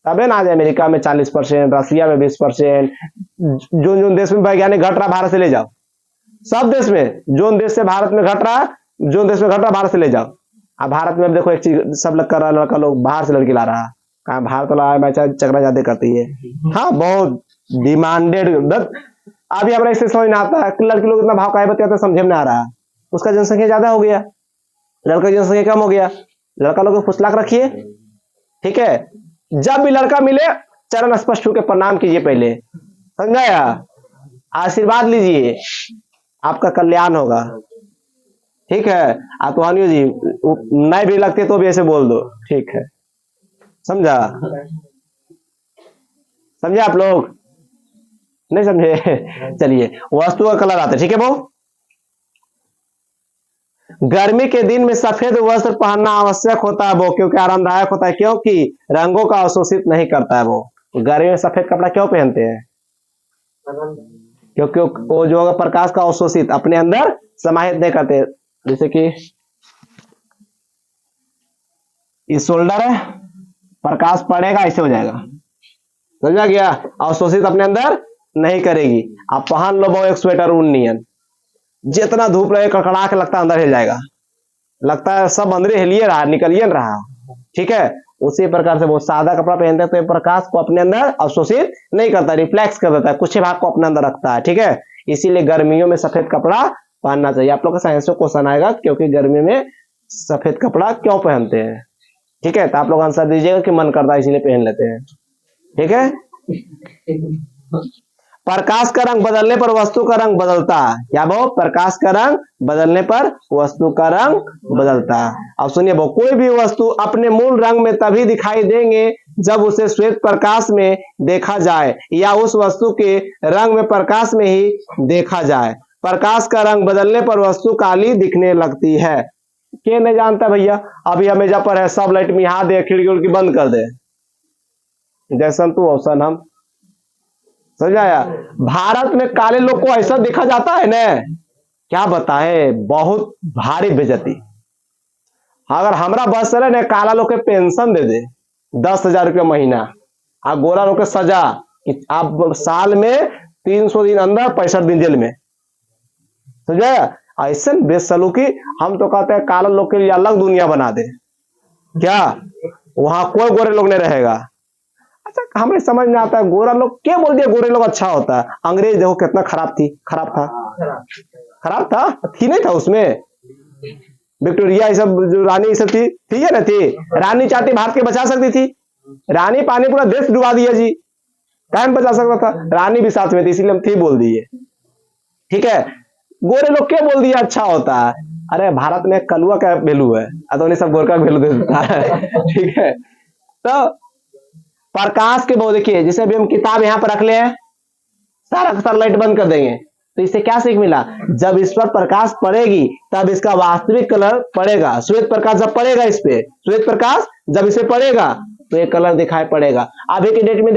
तबे ना आज अमेरिका में 40%, रसिया में 20%, जो देश में वैज्ञानिक घट रहा भारत से ले जाओ। सब देश में, जो देश से भारत में घट रहा, जो देश में घट रहा भारत से ले जाओ। अब भारत में देखो एक चीज सब लोग कर रहा है, लड़का लोग बाहर से लड़की ला रहा है। कहा भारत वाला चक्रा ज्यादा करती है। हाँ, बहुत डिमांडेड। अभी हमारा इससे समझ में आता है कि लड़की लोग इतना भाव काहे बताते, समझे में आ रहा है। उसका जनसंख्या ज्यादा हो गया, लड़का की जनसंख्या कम हो गया। लड़का लोग को फुसलाक रखिए। ठीक है, जब भी लड़का मिले चरण स्पष्ट होकर प्रणाम कीजिए पहले, समझाया, आशीर्वाद लीजिए, आपका कल्याण होगा। ठीक है, आतवानियो जी नहीं भी लगते तो भी ऐसे बोल दो। ठीक है, समझा, समझे आप लोग, नहीं समझे। चलिए, वस्तु का कलर आता है। ठीक है, वो गर्मी के दिन में सफेद वस्त्र पहनना आवश्यक होता है वो, क्योंकि आरामदायक होता है, क्योंकि रंगों का अवशोषित नहीं करता है वो। गर्मी में सफेद कपड़ा क्यों पहनते हैं, क्योंकि वो जो प्रकाश का अवशोषित अपने अंदर समाहित नहीं करते। जैसे कि इस शोल्डर है, प्रकाश पड़ेगा ऐसे हो जाएगा, समझा गया, अवशोषित अपने अंदर नहीं करेगी। आप पहन लो वो एक स्वेटर ऊन नियन, जितना धूप लगे कड़कड़ा के लगता है अंदर हिल जाएगा, लगता है सब अंदर हिलिए रहा, निकलिए रहा। ठीक है, उसी प्रकार से वो सादा कपड़ा पहनते हैं तो ये प्रकाश को अपने अंदर अवशोषित नहीं करता, रिफ्लेक्स कर देता है, कुछ भाग को अपने अंदर रखता है। ठीक है, इसीलिए गर्मियों में सफेद कपड़ा पहनना चाहिए। आप लोग का साइंस में क्वेश्चन आएगा, क्योंकि गर्मी में सफेद कपड़ा क्यों पहनते हैं। ठीक है, तो आप लोग आंसर दीजिएगा कि मन करता है इसीलिए पहन लेते हैं। ठीक है, प्रकाश का रंग बदलने पर वस्तु का रंग बदलता है। क्या वो, प्रकाश का रंग बदलने पर वस्तु का रंग बदलता है। अब सुनिए, वो कोई भी वस्तु अपने मूल रंग में तभी दिखाई देंगे जब उसे श्वेत प्रकाश में देखा जाए या उस वस्तु के रंग में प्रकाश में ही देखा जाए। प्रकाश का रंग बदलने पर वस्तु काली दिखने लगती है। क्या नहीं जानता भैया, अभी हमें जब पर है सब लाइट में यहाँ दे, खिड़की उड़की बंद कर दे, जैसन तू औसन हम। समझ आया? भारत में काले लोग को ऐसा देखा जाता है ना, क्या बताए, बहुत भारी बेइज्जती। अगर हमरा बस चले ना, काला लोग के पेंशन दे दे 10,000 रुपया महीना, और गोरा लोग के सजा कि आप साल में 300 दिन अंदर 65 दिन जेल में। समझा? ऐसे बेसलूकी। हम तो कहते हैं काला लोग के लिए अलग दुनिया बना दे, क्या वहां कोई गोरे लोग नहीं रहेगा। अच्छा, हमें समझ में आता है गोरा लोग क्या बोल दिया, गोरे लोग अच्छा होता है। अंग्रेज देखो कितना खराब थी, खराब था, खराब था, थी नहीं था उसमें। विक्टोरिया ये सब जो रानी ये सब थी या ना थी? रानी चाहती भारत के बचा सकती थी, रानी पानी पूरा देश डुबा दिया जी, टाइम बचा सकता था, रानी भी साथ में थी, इसीलिए हम थी बोल दिए। ठीक है, गोरे लोग क्या बोल दिया अच्छा होता है। अरे भारत में कलुआ का वैल्यू है, अतोनी सब गोरका वैल्यू दे देता है। ठीक है, तो प्रकाश के बहुत देखिए, जैसे अभी हम किताब यहाँ पर रख ले हैं, सारा सारा लाइट बंद कर देंगे, तो इससे क्या सीख मिला? जब इस पर प्रकाश पड़ेगी तब इसका वास्तविक कलर पड़ेगा। श्वेत प्रकाश जब पड़ेगा इस पे, श्वेत प्रकाश जब इसे पड़ेगा तो ये कलर दिखाई पड़ेगा। अभी के डेट में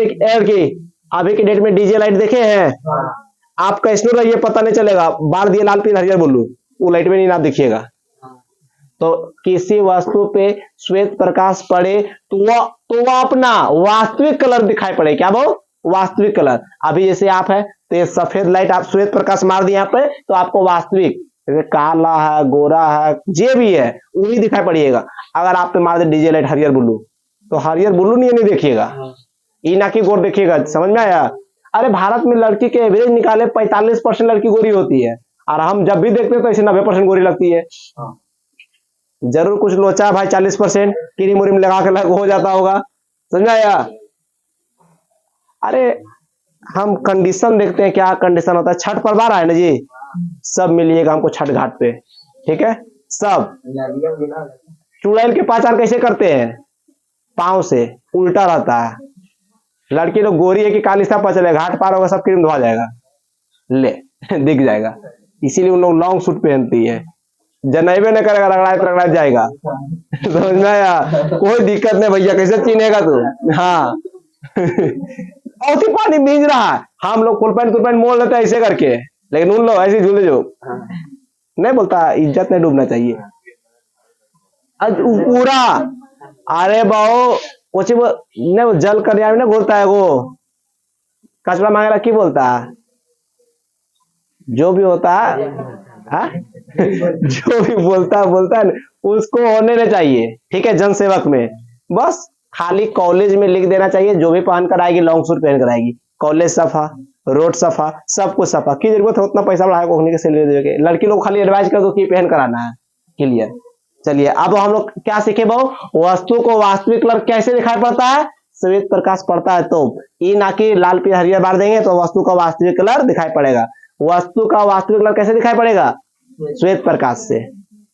अभी के डेट में डीजे लाइट देखे हैं? आपका स्नो ये पता नहीं चलेगा, बार दिए लाल पीला हरियर बोलू, वो लाइट में नहीं आप दिखिएगा। तो किसी वस्तु पे श्वेत प्रकाश पड़े तो वह अपना वास्तविक कलर दिखाई पड़े। क्या वो वास्तविक कलर? अभी जैसे आप है तो ये सफेद लाइट आप श्वेत प्रकाश मार दिए यहाँ पे तो आपको वास्तविक, जैसे काला है, गोरा है, जे भी है वही दिखाई पड़िएगा। अगर आप पे मार दे डीजे लाइट हरियर ब्लू, तो हरियर ब्लू नहीं देखिएगा, ई ना की गोर देखिएगा। समझ में आया? अरे भारत में लड़की के एवरेज निकाले 45% लड़की गोरी होती है, और हम जब भी देखते हैं तो इसे 90% गोरी लगती है। जरूर कुछ लोचा भाई 40% क्रीम उरीम लगा के हो जाता होगा। समझ आया? अरे हम कंडीशन देखते हैं, क्या कंडीशन होता है। छठ पर्व आ रहा है ना जी, सब मिलिएगा हमको छठ घाट पे। ठीक है, सब। चुड़ैल की पहचान कैसे करते हैं? पांव से उल्टा रहता है। लड़की लोग गोरी है कि काली सब पता चलेगा, घाट पार होगा सब क्रीम धोआ जाएगा, ले दिख जाएगा। इसीलिए उन लोग लॉन्ग सूट पहनती है, जनेबे न करेगा, रगड़ा जाएगा। समझ में आया? कोई दिक्कत नहीं भैया, कैसे चिनेगा तू? हाँ। बहुत ही पानी भीज रहा है, हम लोग फुल पैंट मोड़ लेते हैं ऐसे करके, लेकिन उन लोग ऐसे झूले जो नहीं बोलता, इज्जत नहीं डूबना चाहिए पूरा। अरे बाओ कुछ नहीं, जल कर ना बोलता है वो, कचरा मांगेला की बोलता है, जो भी होता है, हाँ? जो भी बोलता है उसको होने नहीं चाहिए। ठीक है, जन सेवक में बस खाली कॉलेज में लिख देना चाहिए, जो भी पहन कर आएगी लॉन्ग सूट पहन कर आएगी, कॉलेज सफा, रोड सफा, सब कुछ सफा। की जरूरत है उतना पैसा बढ़ाए कोहनी के सैलरी दे के? लड़की लोग खाली एडवाइस कर दो कि पहन कर आना है, क्लियर। चलिए अब हम लोग क्या सीखे बहु? वस्तु को वास्तविक कलर कैसे दिखाई पड़ता है? श्वेत प्रकाश पड़ता है तो, ये ना कि लाल पीला हरियर बार देंगे तो वस्तु का वास्तविक कलर दिखाई पड़ेगा। वस्तु का वास्तविक कलर कैसे दिखाई पड़ेगा? श्वेत प्रकाश से।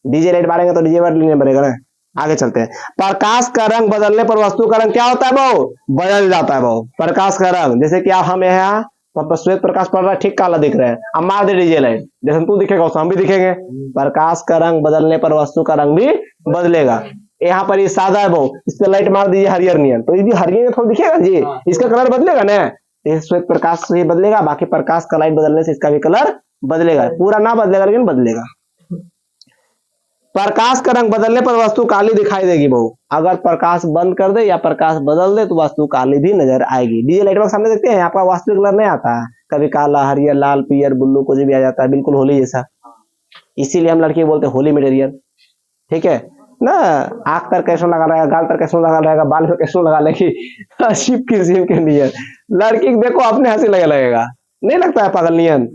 डीजे लाइट मारेंगे तो डीजे लाइट नहीं बनेगा ना। आगे चलते हैं। प्रकाश का रंग बदलने पर वस्तु का रंग क्या होता है बहु? बदल जाता है बहु। प्रकाश का रंग, जैसे कि आप हम यहाँ पर श्वेत प्रकाश पड़ रहा है, ठीक काला दिख रहा है, अब मार दे डीजे लाइट, जैसे तू दिखेगा वैसे हम भी दिखेंगे। प्रकाश का रंग बदलने पर वस्तु का रंग भी बदलेगा। यहाँ पर ये सादा है बहु, इस पर लाइट मार दीजिए हरियर नियन, तो ये भी हरियर थोड़ा दिखेगा जी, इसका कलर बदलेगा ना। श्वेत प्रकाश से ही बदलेगा, बाकी प्रकाश का लाइट बदलने से इसका भी कलर बदलेगा, पूरा ना बदलेगा लेकिन बदलेगा। प्रकाश का रंग बदलने पर वस्तु काली दिखाई देगी बहु। अगर प्रकाश बंद कर दे या प्रकाश बदल दे तो वस्तु काली भी नजर आएगी। डीजे लाइट सामने देखते हैं, आपका वास्तविक कलर नहीं आता है, कभी काला, हरियर, लाल, पियर, ब्लू कुछ भी आ जाता है, बिल्कुल होली जैसा। इसीलिए हम लड़के बोलते हैं होली मटेरियल। ठीक है ना? आंख पर कैसे लगा रहेगा, गाल पर कैसे लगा रहेगा, बाल पर कैसे लगा लेगी, शिप के लिए लड़की देखो अपने हंसी लगे लगेगा, नहीं लगता है पागल नियन?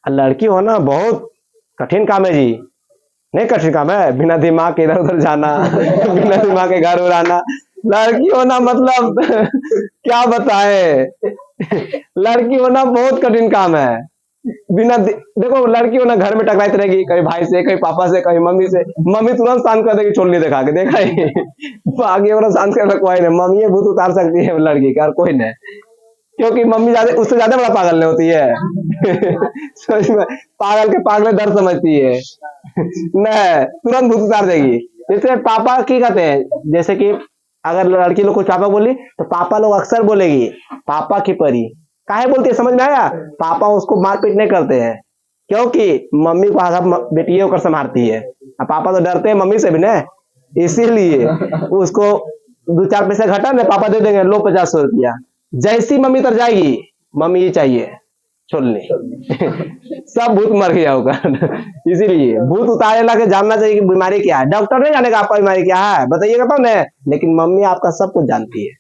लड़की होना बहुत कठिन काम है जी, नहीं कठिन काम है, बिना दिमाग के इधर उधर जाना, बिना दिमाग के घर उड़ाना। लड़की होना मतलब क्या बताए, लड़की होना बहुत कठिन काम है। बिना देखो लड़की होना घर में टकराती रहेगी, कहीं भाई से, कहीं पापा से, कहीं मम्मी से, मम्मी तुरंत शांत कर देगी छोड़नी दिखा के, देखा ही आगे वाला शांत करना कोई नहीं, मम्मी भूत उतार सकती है लड़की का, और कोई नहीं, क्योंकि मम्मी ज्यादा उससे ज्यादा बड़ा पागल नहीं होती है। पागल के पागल दर्द समझती है, नहीं तुरंत भूत उतार देगी। जैसे पापा की कहते हैं, जैसे कि अगर लड़की लोग को पापा बोली तो पापा लोग अक्सर बोलेगी पापा की परी। काहे बोलती है समझ में आया? पापा उसको मारपीट नहीं करते हैं, क्योंकि मम्मी को आधा बेटी होकर संभालती है। अब पापा तो डरते हैं मम्मी से भी ना, इसीलिए उसको 2-4 पैसे घटा ना पापा दे देंगे, लो 50 रुपया। जैसी मम्मी तर जाएगी मम्मी ये चाहिए छोड़ने सब भूत मर गया होगा इसीलिए भूत उतारे ला के जानना चाहिए कि बीमारी क्या है। डॉक्टर नहीं जानेगा आपका बीमारी क्या है, बताइएगा तो ना, लेकिन मम्मी आपका सब कुछ जानती है।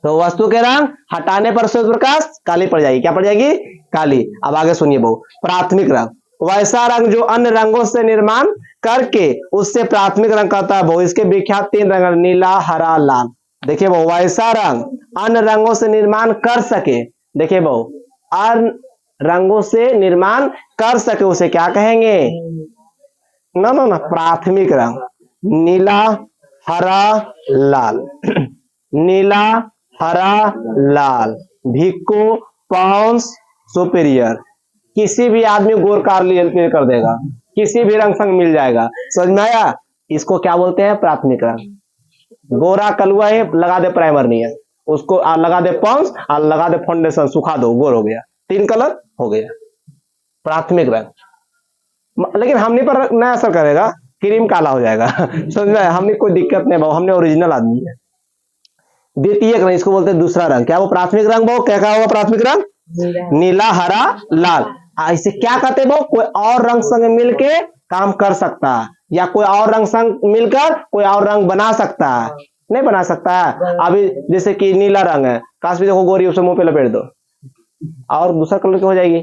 तो वस्तु के रंग हटाने पर सूर्य प्रकाश काली पड़ जाएगी। क्या पड़ जाएगी? काली। अब आगे सुनिए बहु, प्राथमिक रंग वैसा रंग जो अन्य रंगों से निर्माण करके उससे प्राथमिक रंग कहता है बहु। इसके विख्यात 3 रंग नीला, हरा, लाल। देखिए बहु, वैसा रंग अन्य रंगों से निर्माण कर सके। देखिए बहु, अन्य रंगों से निर्माण कर सके उसे क्या कहेंगे? ना ना ना, प्राथमिक रंग। नीला, हरा, लाल नीला, हरा, लाल। भिक्को, पॉन्स, सुपीरियर। किसी भी आदमी गोर कार कर देगा, किसी भी रंग संग मिल जाएगा। समझ में आया? इसको क्या बोलते हैं? प्राथमिक रंग। गोरा कलुआ है, लगा दे प्राइमर नहीं है उसको, लगा दे पॉन्स और लगा दे फाउंडेशन, सुखा दो, गोर हो गया, 3 कलर हो गया, प्राथमिक रंग। लेकिन हमने पर नया असर करेगा, क्रीम काला हो जाएगा समझ में आया? हमने कोई दिक्कत नहीं भाव, हमने ओरिजिनल आदमी है। द्वितीय रंग इसको बोलते हैं दूसरा रंग। क्या वो प्राथमिक रंग भाव? क्या कहा हुआ प्राथमिक रंग? नीला, हरा, लाल। इसे क्या कहते हैं? कोई और रंग संग मिलके काम कर सकता है, या कोई और रंग संग मिलकर कोई और रंग बना सकता है। नहीं बना सकता है। अभी जैसे कि नीला रंग है, काश भी देखो गोरी, उसे मुंह पे लपेट दो और दूसरा कलर की हो जाएगी।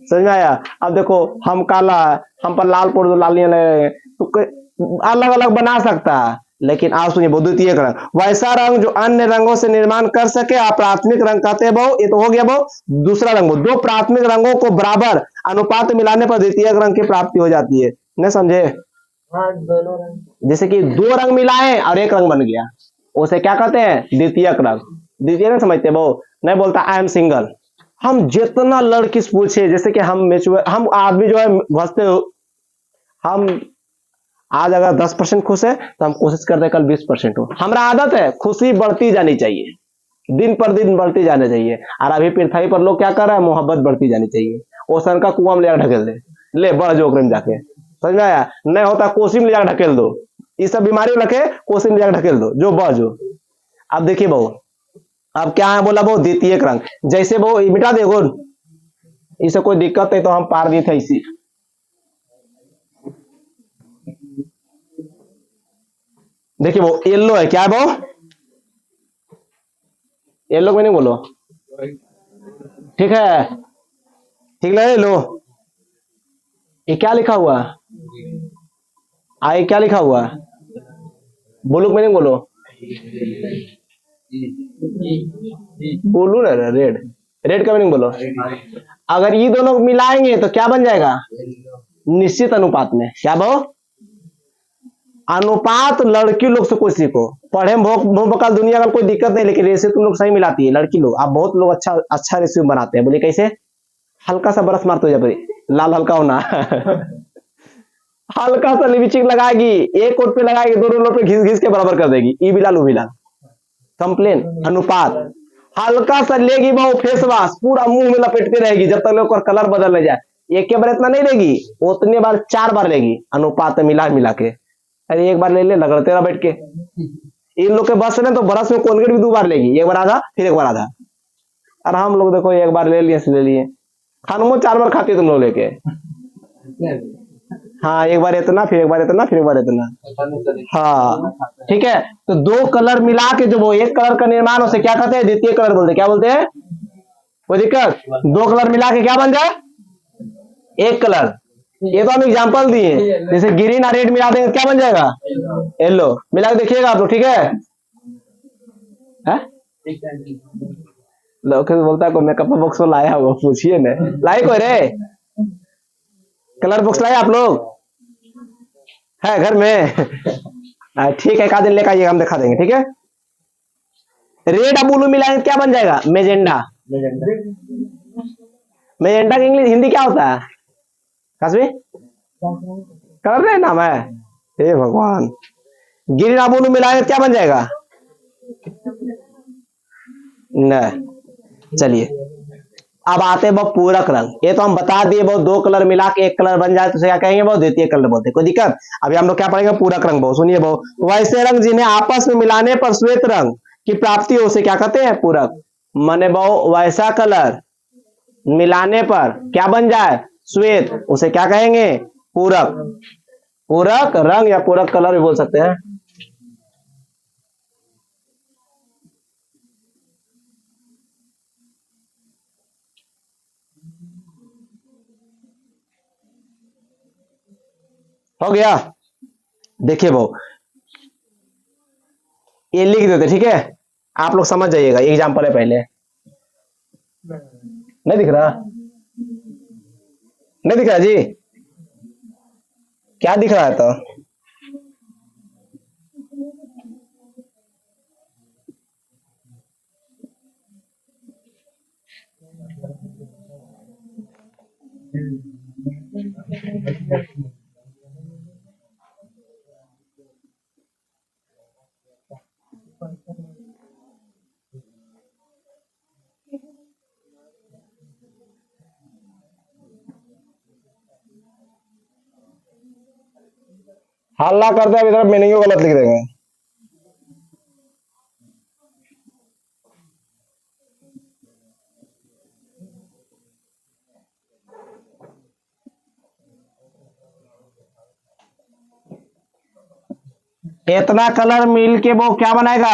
समझ में आया? अब देखो हम काला है, हम पर लाल पोड़ दो, लाल नहीं लगेगा, तो अलग अलग बना सकता है। लेकिन आप सुनिए, द्वितीय रंग वैसा रंग जो अन्य रंगों से निर्माण कर सके आप प्राथमिक रंग कहते हैं बहु। ये तो हो गया बहु दूसरा रंग। दो प्राथमिक रंगों को बराबर अनुपात मिलाने पर द्वितीय रंग की प्राप्ति हो जाती है। नहीं समझे? जैसे कि 2 रंग मिलाए और 1 रंग बन गया, उसे क्या कहते हैं? द्वितीय रंग। द्वितीय रंग समझते बहु? नहीं बोलता आई एम सिंगल। हम जितना लड़की से पूछे, जैसे कि हम आदमी जो है घसते हो, हम आज अगर 10% खुश है तो हम कोशिश करते हैं कल 20% हो। हमारा आदत है खुशी बढ़ती जानी चाहिए, दिन पर दिन बढ़ती जानी चाहिए। और अभी पृथ्वी पर लोग क्या कर रहे हैं? मोहब्बत बढ़ती जानी चाहिए। ओसन का कुआं में ले ढकेल दे, ले बढ़ जो में जाके। समझ में आया? नहीं होता कोसी में ले ढकेल दो, ये सब बीमारी रखे कोसी में ले ढकेल दो, जो बढ़ जो। अब देखिए बहु, अब क्या है बोला बहु? द्वितीय रंग। जैसे बहु मिटा दे गोल, इसे कोई दिक्कत है तो हम पार दिए थे इसी। देखिए वो येलो है, क्या है वो? येलो में नहीं बोलो, ठीक है? ठीक लगे लो। ये क्या लिखा हुआ? आई क्या लिखा हुआ? बोलो में नहीं बोलो, बोलू ना, रेड। रेड का मीनिंग बोलो। अगर ये दोनों मिलाएंगे तो क्या बन जाएगा? निश्चित अनुपात में। क्या बहु? अनुपात। लड़की लोग से कोई सीखो, पढ़े भोकल दुनिया का कोई दिक्कत नहीं, लेकिन रेसियो तुम लोग सही मिलाती है लड़की लोग। आप बहुत लोग अच्छा अच्छा रेसियो बनाते हैं। बोलिए कैसे? हल्का सा बरस मारते हो, जब लाल हल्का होना हल्का सा लिपस्टिक लगाएगी, एक कोट पे लगाएगी, दोनों लोग पे घिस घिस के बराबर कर देगी। ई भी लाल, वो भी लाल। कंप्लेन अनुपात। हल्का सा लेगी बहु फेस वॉश, पूरा मुंह में लपेटती रहेगी जब तक लोग का कलर बदल नहीं जाए। एक के बार इतना नहीं लेगी, उतने बार 4 बार लेगी, अनुपात मिला मिला के। अरे एक बार ले ले, लगड़ते रहा बैठ के। इन लोग के बस में तो बरस में कोलगेट भी 2 बार लेगी, एक बार आधा फिर एक बार आधा। और हम लोग देखो एक बार ले लिए, ले लिए। खानमो 4 बार खाती तुम लोग लेके। हाँ, एक बार इतना, फिर एक बार इतना, फिर एक बार इतना। हाँ ठीक है। तो 2 कलर मिला के जो वो एक कलर का निर्माण, उसे क्या कहते हैं? द्वितीय कलर बोलते हैं। क्या बोलते हैं? कोई दिक्कत? 2 कलर मिला के क्या बन जाए? एक कलर। ये तो हम एग्जांपल दिए, जैसे ग्रीन और रेड मिला देंगे क्या बन जाएगा? येलो। मिला के देखिएगा आप लोग, ठीक है? लोग बोलता है मेकअप बॉक्स में लाया हुआ, पूछिए ना, लाए कोई रे? कलर बॉक्स लाए आप लोग? है घर में? ठीक है, एक दिन लेकर आइएगा, हम दिखा देंगे, ठीक है? रेड और ब्लू मिलाएंगे क्या बन जाएगा? मेजेंडा। मेजेंडा का इंग्लिश हिंदी क्या होता है? कसबी कर रहे नाम है? हे भगवान, ग्रीन और ब्लू मिलाएंगे क्या बन जाएगा? नहीं। चलिए अब आते हैं बहुत पूरक रंग। ये तो हम बता दिए बहुत, दो कलर मिला के एक कलर बन जाए तो क्या कहेंगे बहुत? द्वितीय कलर बोलते हैं। कोई दिक्कत? अभी हम लोग क्या पढ़ेंगे? पूरक रंग। बहुत सुनिए बहुत, वैसे रंग जिन्हें आपस में मिलाने पर श्वेत रंग की प्राप्ति हो उसे क्या कहते हैं? पूरक। माने बहु वैसा कलर मिलाने पर क्या बन जाए? श्वेत, उसे क्या कहेंगे? पूरक। पूरक रंग या पूरक कलर भी बोल सकते हैं। हो गया? देखिए वो ये लिख देते, ठीक है? आप लोग समझ जाइएगा, एग्जाम्पल है पहले। नहीं दिख रहा? नहीं दिख रहा जी? क्या दिख रहा है तो? हल्ला करते हैं, इधर मीनिंग गलत लिख देंगे। इतना कलर मिल के वो क्या बनाएगा?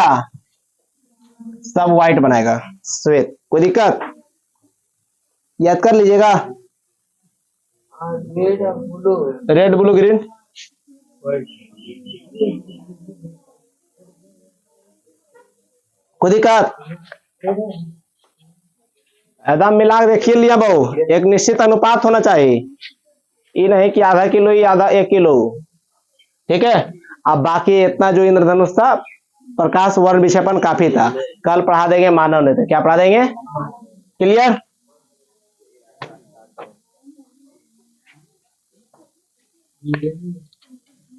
सब व्हाइट बनाएगा, श्वेत। कोई दिक्कत? याद कर लीजिएगा। Red blue green. कोई दिक्कत? एकदम मिला के देखिए लिया बहु, एक निश्चित अनुपात होना चाहिए। ये नहीं कि आधा किलो ही आधा 1 किलो। ठीक है? अब बाकी इतना जो इंद्रधनुष था, प्रकाश वर्ण विक्षेपण काफी था। कल पढ़ा देंगे मानव नेत्र। क्या पढ़ा देंगे? क्लियर?